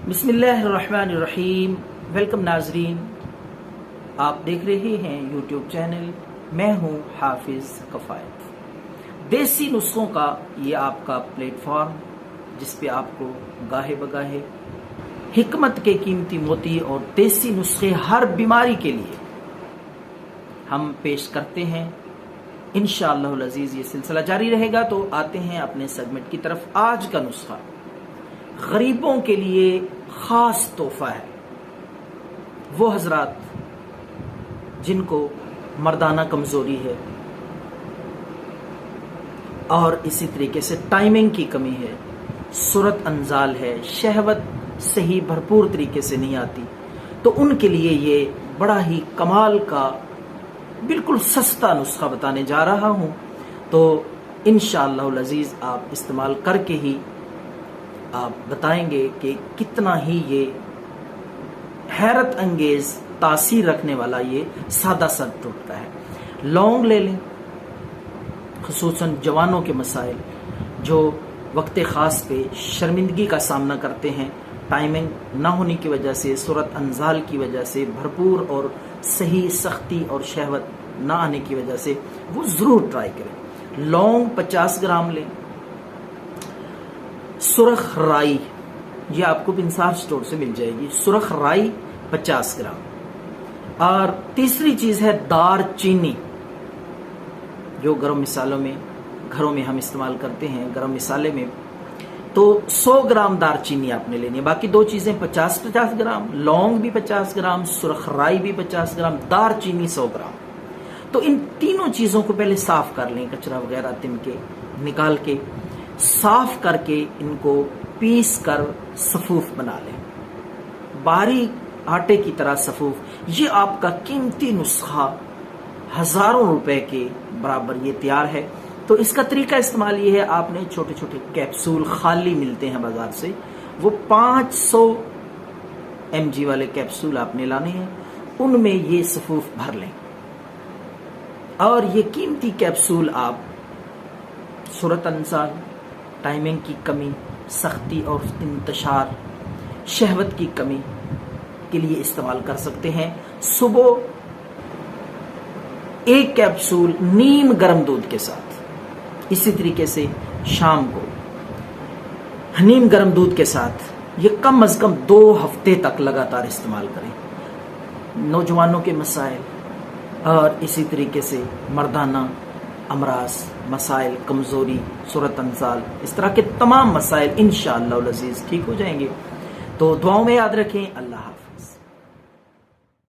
بسم اللہ الرحمن الرحیم۔ ویلکم ناظرین، آپ دیکھ رہے ہیں یوٹیوب چینل، میں ہوں حافظ کفایت۔ دیسی نسخوں کا یہ آپ کا پلیٹ فارم جس پہ آپ کو گاہے بگاہے حکمت کے قیمتی موتی اور دیسی نسخے ہر بیماری کے لیے ہم پیش کرتے ہیں۔ انشاءاللہ العزیز یہ سلسلہ جاری رہے گا۔ تو آتے ہیں اپنے سیگمنٹ کی طرف۔ آج کا نسخہ غریبوں کے لیے خاص تحفہ ہے۔ وہ حضرات جن کو مردانہ کمزوری ہے اور اسی طریقے سے ٹائمنگ کی کمی ہے، صورت انزال ہے، شہوت صحیح بھرپور طریقے سے نہیں آتی، تو ان کے لیے یہ بڑا ہی کمال کا بالکل سستا نسخہ بتانے جا رہا ہوں۔ تو انشاءاللہ العزیز آپ استعمال کر کے ہی آپ بتائیں گے کہ کتنا ہی یہ حیرت انگیز تاثیر رکھنے والا یہ سادہ سا ٹوٹکا ہے۔ لونگ لے لیں، خصوصاً جوانوں کے مسائل جو وقت خاص پہ شرمندگی کا سامنا کرتے ہیں، ٹائمنگ نہ ہونے کی وجہ سے، صورت انزال کی وجہ سے، بھرپور اور صحیح سختی اور شہوت نہ آنے کی وجہ سے، وہ ضرور ٹرائی کریں۔ لونگ 50 گرام لیں۔ سرخ رائی، یہ آپ کو انصاف سٹور سے مل جائے گی، سرخ رائی 50 گرام۔ اور تیسری چیز ہے دار چینی، جو گرم مسالوں میں گھروں میں ہم استعمال کرتے ہیں، گرم مسالے میں، تو 100 گرام دار چینی آپ نے لینی ہے۔ باقی دو چیزیں 50 گرام، لونگ بھی 50 گرام، سرخ رائی بھی 50 گرام، دار چینی 100 گرام۔ تو ان تینوں چیزوں کو پہلے صاف کر لیں، کچرا وغیرہ تن کے نکال کے صاف کر کے ان کو پیس کر صفوف بنا لیں، باریک آٹے کی طرح صفوف۔ یہ آپ کا قیمتی نسخہ ہزاروں روپے کے برابر یہ تیار ہے۔ تو اس کا طریقہ استعمال یہ ہے، آپ نے چھوٹے چھوٹے کیپسول خالی ملتے ہیں بازار سے، وہ 500 mg والے کیپسول آپ نے لانے ہیں، ان میں یہ صفوف بھر لیں۔ اور یہ قیمتی کیپسول آپ صورت انزال، ٹائمنگ کی کمی، سختی اور انتشار، شہوت کی کمی کے لیے استعمال کر سکتے ہیں۔ صبح ایک کیپسول نیم گرم دودھ کے ساتھ، اسی طریقے سے شام کو نیم گرم دودھ کے ساتھ، یہ کم از کم 2 ہفتے تک لگاتار استعمال کریں۔ نوجوانوں کے مسائل اور اسی طریقے سے مردانہ امراض، مسائل، کمزوری، صورت انزال، اس طرح کے تمام مسائل انشاءاللہ العزیز ٹھیک ہو جائیں گے۔ تو دعاؤں میں یاد رکھیں۔ اللہ حافظ۔